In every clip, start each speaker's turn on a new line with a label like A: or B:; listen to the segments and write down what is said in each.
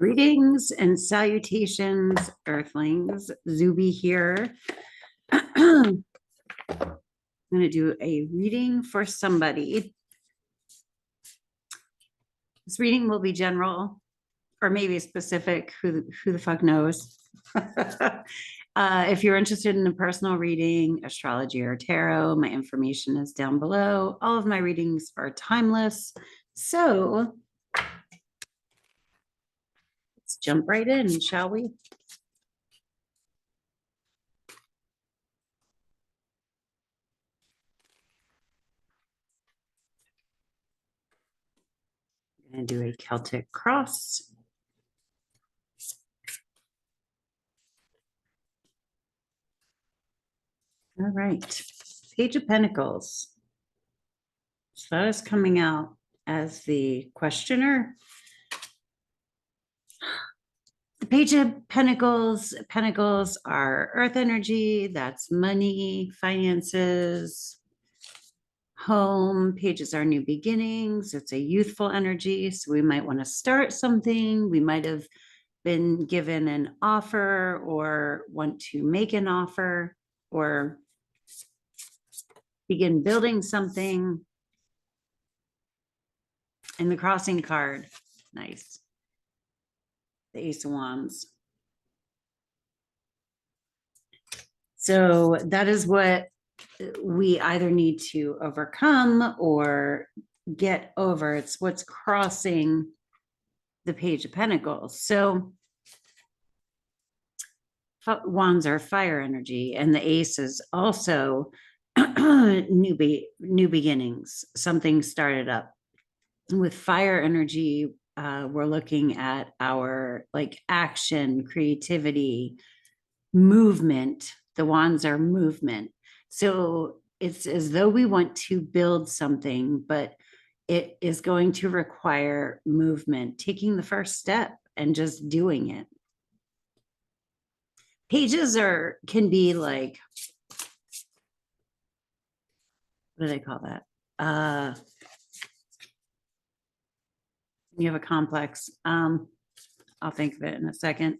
A: Greetings and salutations, Earthlings. Zube here. I'm going to do a reading for somebody. This reading will be general or maybe specific. Who the fuck knows? If you're interested in a personal reading, astrology, or tarot, my information is down below. All of my readings are timeless. So let's jump right in, shall we? I'm going to do a Celtic cross. All right, Page of Pentacles. So that is coming out as the questioner. The Page of Pentacles. Pentacles are earth energy. That's money, finances, home. Pages are new beginnings. It's a youthful energy. So we might want to start something. We might have been given an offer or want to make an offer or begin building something. And the crossing card, nice. The Ace of Wands. So that is what we either need to overcome or get over. It's what's crossing the Page of Pentacles. So wands are fire energy, and the ace is also new beginnings. Something started up. With fire energy, we're looking at our like action, creativity, movement. The wands are movement. So it's as though we want to build something, but it is going to require movement, taking the first step and just doing it. Pages can be like, what do they call that? You have a complex. I'll think of it in a second.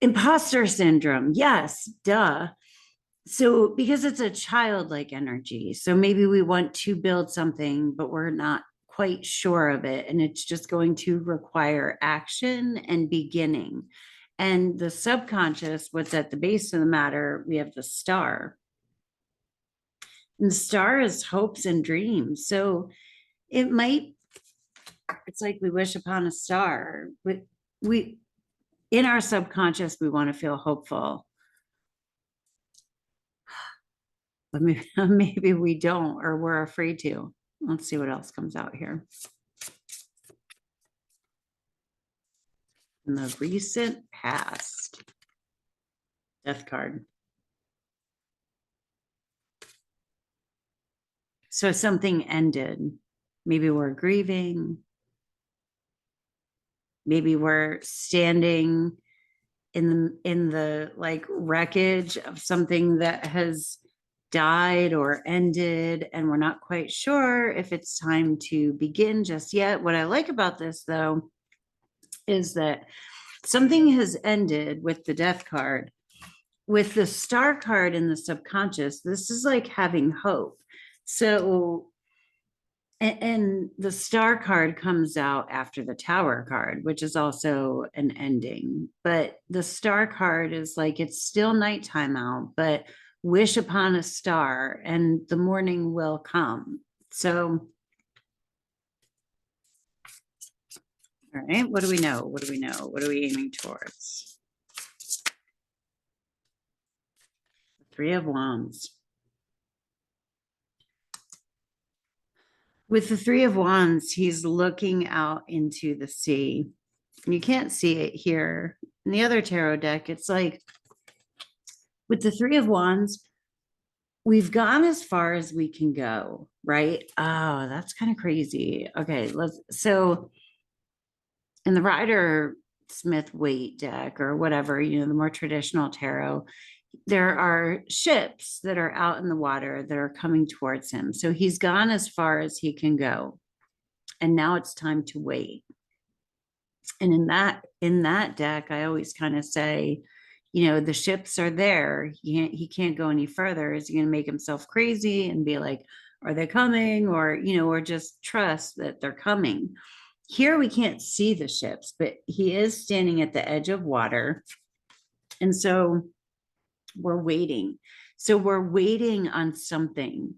A: Imposter syndrome. Yes, duh. So because it's a childlike energy, so maybe we want to build something, but we're not quite sure of it. And it's just going to require action and beginning. And the subconscious, what's at the base of the matter, we have the star. And the star is hopes and dreams. So it might, it's like we wish upon a star. We in our subconscious, we want to feel hopeful. But maybe we don't, or we're afraid to. Let's see what else comes out here. In the recent past. Death card. So something ended. Maybe we're grieving. Maybe we're standing in the like wreckage of something that has died or ended, and we're not quite sure if it's time to begin just yet. What I like about this, though, is that something has ended with the death card. With the star card in the subconscious, this is like having hope. So, and the star card comes out after the tower card, which is also an ending. But the star card is like, it's still nighttime out, but wish upon a star and the morning will come. So, all right, what do we know? What do we know? What are we aiming towards? Three of Wands. With the Three of Wands, he's looking out into the sea. And you can't see it here. In the other tarot deck, it's like, with the Three of Wands, we've gone as far as we can go, right? Oh, that's kind of crazy. Okay, so in the Rider Smith Waite deck or whatever, the more traditional tarot, there are ships that are out in the water that are coming towards him. So he's gone as far as he can go. And now it's time to wait. And in that deck, I always kind of say, the ships are there. He can't go any further. Is he going to make himself crazy and be like, are they coming? Or, or just trust that they're coming. Here we can't see the ships, but he is standing at the edge of water. And so we're waiting. So we're waiting on something.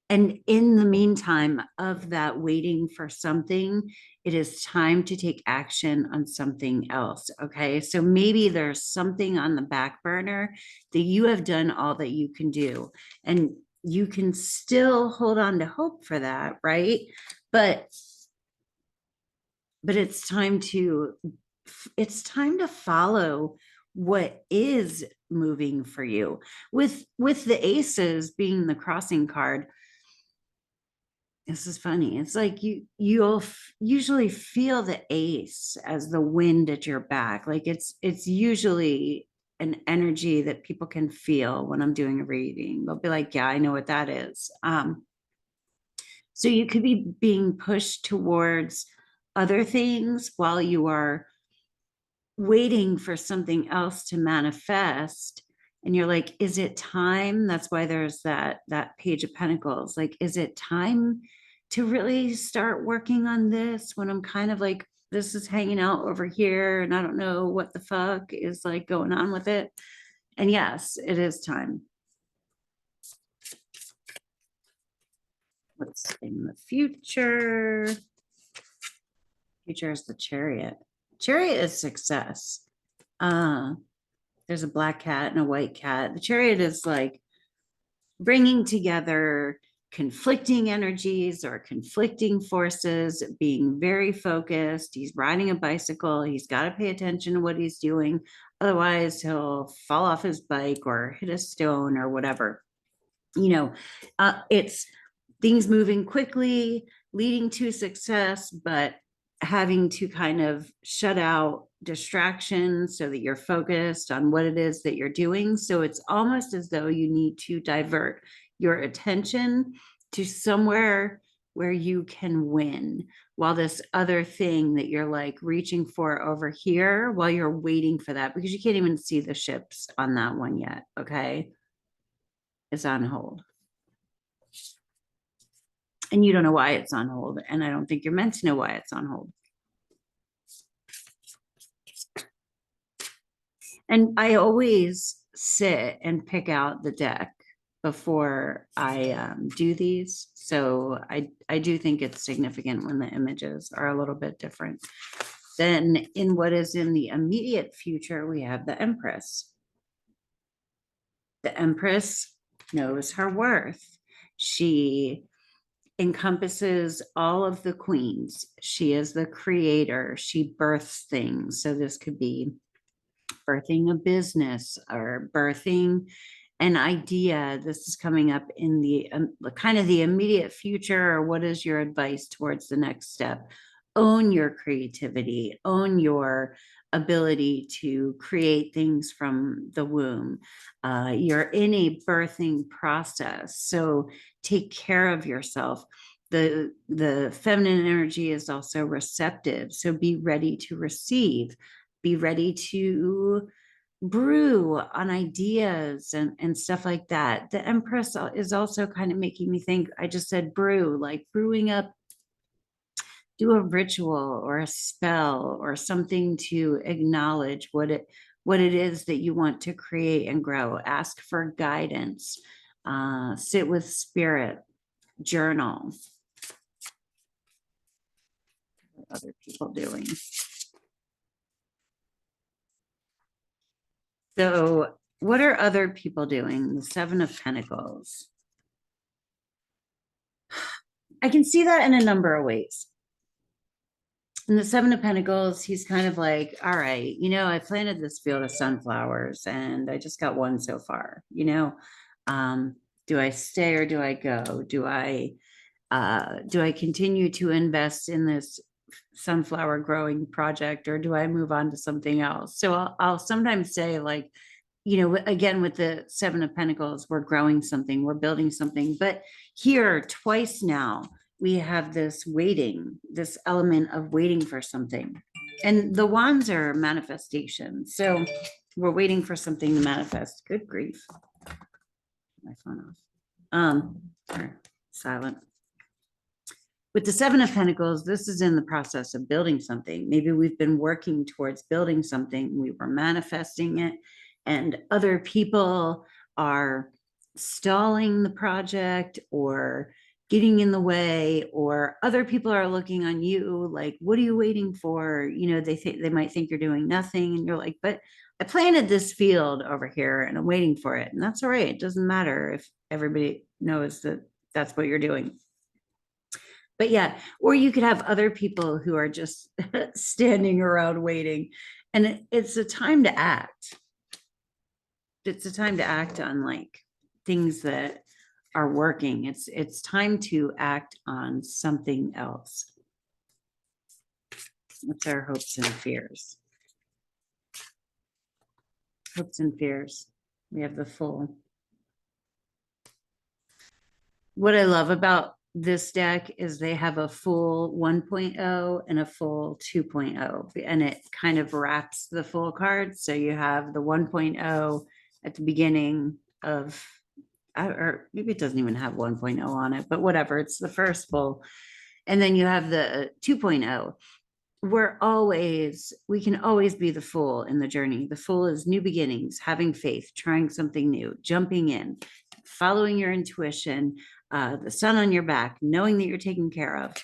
A: And in the meantime of that waiting for something, it is time to take action on something else. Okay. So maybe there's something on the back burner that you have done all that you can do. And you can still hold on to hope for that, right? But it's time to follow what is moving for you. With the aces being the crossing card, this is funny. It's like you'll usually feel the ace as the wind at your back. Like it's usually an energy that people can feel when I'm doing a reading. They'll be like, yeah, I know what that is. So you could be being pushed towards other things while you are waiting for something else to manifest. And you're like, is it time? That's why there's that Page of Pentacles. Like, is it time to really start working on this when I'm kind of like, this is hanging out over here and I don't know what the fuck is like going on with it. And yes, it is time. What's in the future? Future is the Chariot. Chariot is success. There's a black cat and a white cat. The Chariot is like bringing together conflicting energies or conflicting forces, being very focused. He's riding a bicycle. He's got to pay attention to what he's doing. Otherwise, he'll fall off his bike or hit a stone or whatever. It's things moving quickly, leading to success, but having to kind of shut out distractions so that you're focused on what it is that you're doing. So it's almost as though you need to divert your attention to somewhere where you can win, while this other thing that you're like reaching for over here, while you're waiting for that, because you can't even see the ships on that one yet. Okay. It's on hold. And you don't know why it's on hold. And I don't think you're meant to know why it's on hold. And I always sit and pick out the deck before I do these. So I do think it's significant when the images are a little bit different. Then in what is in the immediate future, we have the Empress. The Empress knows her worth. She encompasses all of the queens. She is the creator. She births things. So this could be birthing a business or birthing an idea. This is coming up in the kind of the immediate future. Or what is your advice towards the next step? Own your creativity, own your ability to create things from the womb. You're in a birthing process, so take care of yourself. The feminine energy is also receptive, so be ready to receive, be ready to brew on ideas and stuff like that. The Empress is also kind of making me think, I just said brew, like brewing up, do a ritual or a spell or something to acknowledge what it is that you want to create and grow. Ask for guidance, sit with spirit, journal. What are other people doing? So what are other people doing? The Seven of Pentacles. I can see that in a number of ways. In the Seven of Pentacles, he's kind of like, all right, I planted this field of sunflowers and I just got one so far, do I stay or do I go? Do I continue to invest in this sunflower growing project, or do I move on to something else? So I'll sometimes say, like, again, with the Seven of Pentacles, we're growing something, we're building something. But here twice now, we have this waiting, this element of waiting for something. And the wands are manifestation. So we're waiting for something to manifest. Good grief. My phone off. Silent. With the Seven of Pentacles, this is in the process of building something. Maybe we've been working towards building something. We were manifesting it, and other people are stalling the project or getting in the way, or other people are looking on you like, what are you waiting for? You know, they might think you're doing nothing, and you're like, but I planted this field over here and I'm waiting for it. And that's all right. It doesn't matter if everybody knows that that's what you're doing. But yeah, or you could have other people who are just standing around waiting, and it's a time to act. It's a time to act on like things that are working. It's time to act on something else. What's our hopes and fears? Hopes and fears. We have the Fool. What I love about this deck is they have a Fool 1.0 and a Fool 2.0, and it kind of wraps the Fool card. So you have the 1.0 at the beginning of, or maybe it doesn't even have 1.0 on it, but whatever, it's the first Fool. And then you have the 2.0. We can always be the Fool in the journey. The Fool is new beginnings, having faith, trying something new, jumping in, following your intuition, the sun on your back, knowing that you're taken care of.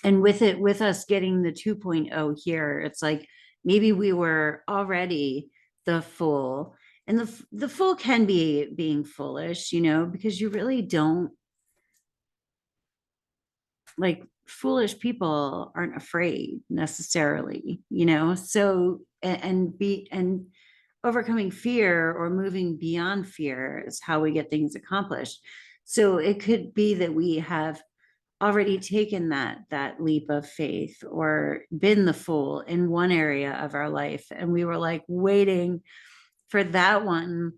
A: And with us getting the 2.0 here, it's like maybe we were already the Fool, and the Fool can be being foolish, you know, because you really don't, like, foolish people aren't afraid necessarily, you know. So and overcoming fear or moving beyond fear is how we get things accomplished. So it could be that we have already taken that leap of faith or been the Fool in one area of our life, and we were like waiting for that one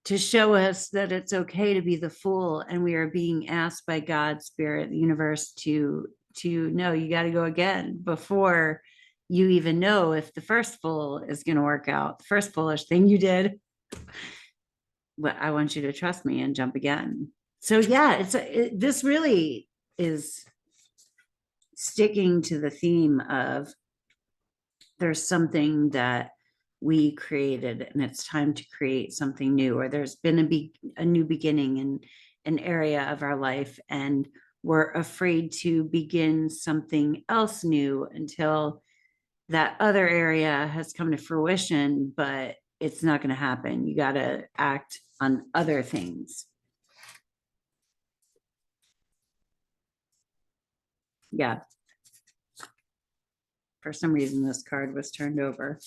A: to show us that it's okay to be the Fool, and we are being asked by God, Spirit, the universe to know, you got to go again before you even know if the first Fool is going to work out, the first foolish thing you did. But I want you to trust me and jump again. So yeah, this really is sticking to the theme of there's something that we created and it's time to create something new, or there's been a new beginning in an area of our life, and we're afraid to begin something else new until that other area has come to fruition, but it's not going to happen. You got to act on other things. Yeah. For some reason, this card was turned over.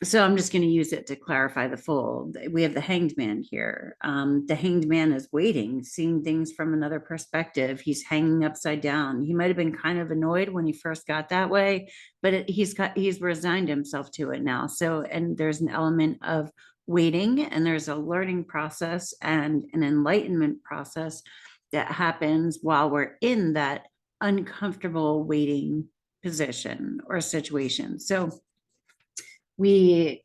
A: So I'm just going to use it to clarify the Fool. We have the Hanged Man here. The Hanged Man is waiting, seeing things from another perspective. He's hanging upside down. He might have been kind of annoyed when he first got that way, but he's resigned himself to it now. So, and there's an element of waiting, and there's a learning process and an enlightenment process that happens while we're in that uncomfortable waiting position or situation. So we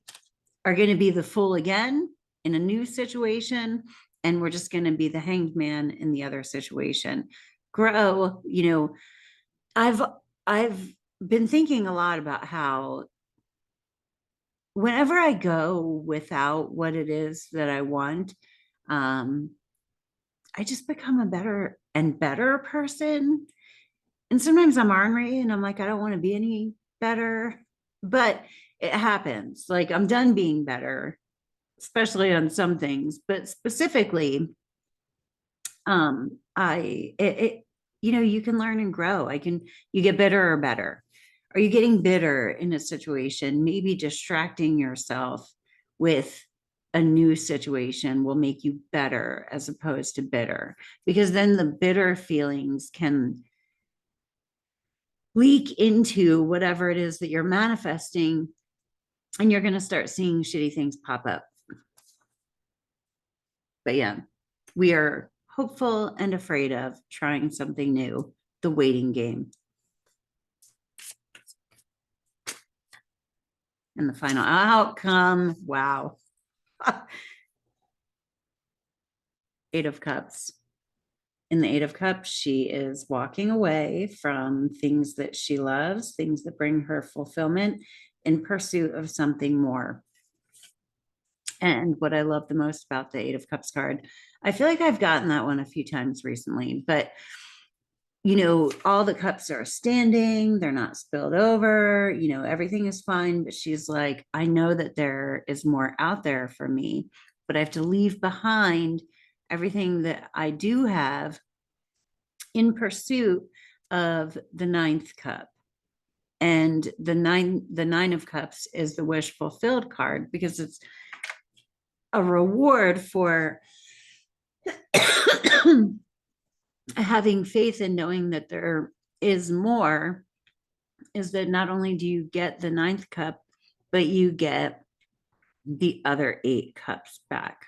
A: are going to be the Fool again in a new situation, and we're just going to be the Hanged Man in the other situation. Grow, you know, I've been thinking a lot about how whenever I go without what it is that I want, I just become a better and better person. And sometimes I'm ornery and I'm like, I don't want to be any better, but it happens. Like, I'm done being better, especially on some things, but specifically, you know, you can learn and grow. You get better or better. Are you getting bitter in a situation? Maybe distracting yourself with a new situation will make you better as opposed to bitter, because then the bitter feelings can leak into whatever it is that you're manifesting, and you're going to start seeing shitty things pop up. But yeah, We are hopeful and afraid of trying something new, the waiting game. And the final outcome, wow. 8 of Cups. In the 8 of Cups, she is walking away from things that she loves, things that bring her fulfillment in pursuit of something more. And what I love the most about the 8 of Cups card, I feel like I've gotten that one a few times recently, but you know, all the cups are standing, they're not spilled over, you know, everything is fine. But she's like, I know that there is more out there for me, but I have to leave behind everything that I do have in pursuit of the 9th cup. And the nine of Cups is the wish fulfilled card because it's a reward for having faith and knowing that there is more, is that not only do you get the 9th cup, but you get the other 8 cups back.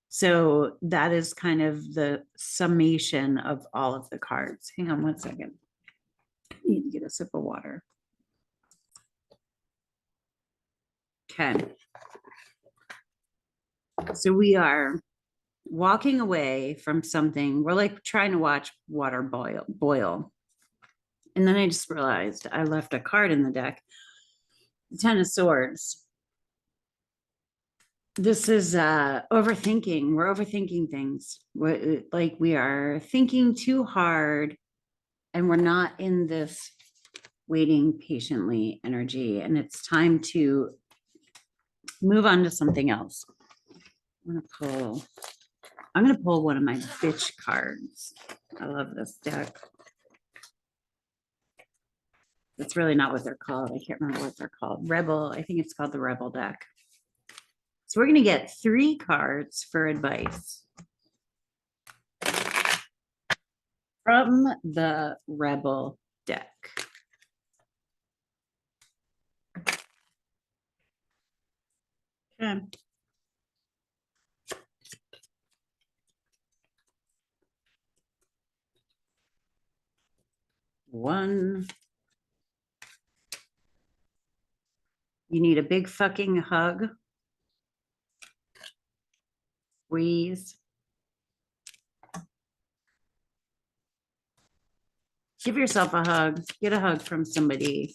A: So that is kind of the summation of all of the cards. Hang on one second. I need to get a sip of water. Okay. So we are walking away from something. We're like trying to watch water boil. And then I just realized I left a card in the deck. The 10 of Swords. This is overthinking. We're overthinking things. We are thinking too hard, and we're not in this waiting patiently energy. And it's time to move on to something else. I'm gonna pull one of my bitch cards. I love this deck. That's really not what they're called. I can't remember what they're called. Rebel. I think it's called the Rebel deck. So we're going to get 3 cards for advice from the Rebel deck. Okay. One. You need a big fucking hug. Squeeze. Give yourself a hug. Get a hug from somebody.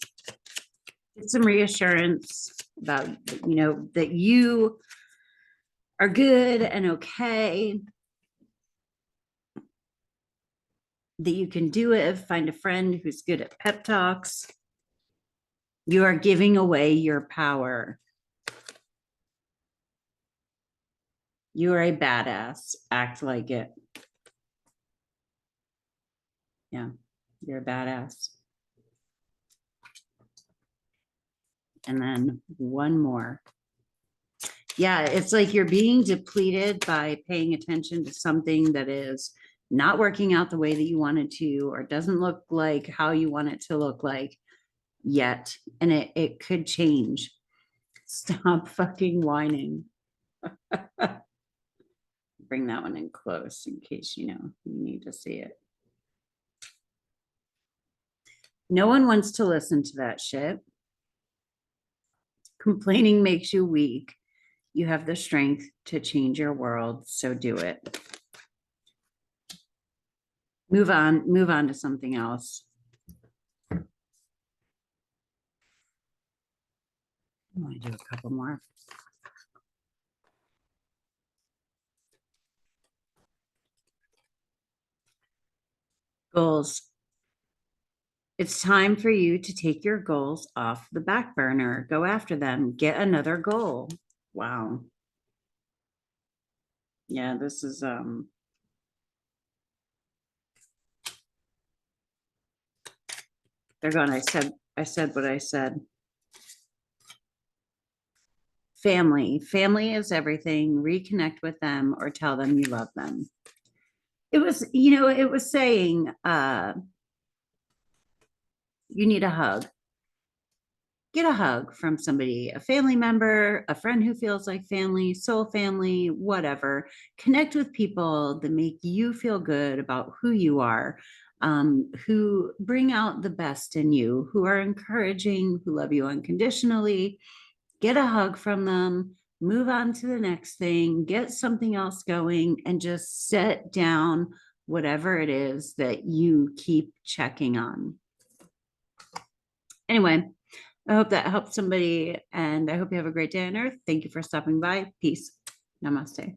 A: Get some reassurance about, you know, that you are good and okay. That you can do it. Find a friend who's good at pep talks. You are giving away your power. You are a badass. Act like it. Yeah, you're a badass. And then one more. Yeah, it's like you're being depleted by paying attention to something that is not working out the way that you wanted to, or doesn't look like how you want it to look like yet. And it could change. Stop fucking whining. Bring that one in close in case, you know, you need to see it. No one wants to listen to that shit. Complaining makes you weak. You have the strength to change your world, so do it. Move on to something else. I want to do a couple more. Goals. It's time for you to take your goals off the back burner. Go after them. Get another goal. Wow. Yeah, this is they're going, I said what I said. Family. Family is everything. Reconnect with them or tell them you love them. It was, you know, it was saying you need a hug. get a hug from somebody, a family member, a friend who feels like family, soul family, whatever. Connect with people that make you feel good about who you are, who bring out the best in you, who are encouraging, who love you unconditionally. Get a hug from them, move on to the next thing, get something else going, and just set down whatever it is that you keep checking on. Anyway, I hope that helped somebody, and I hope you have a great day on earth. Thank you for stopping by. Peace. Namaste.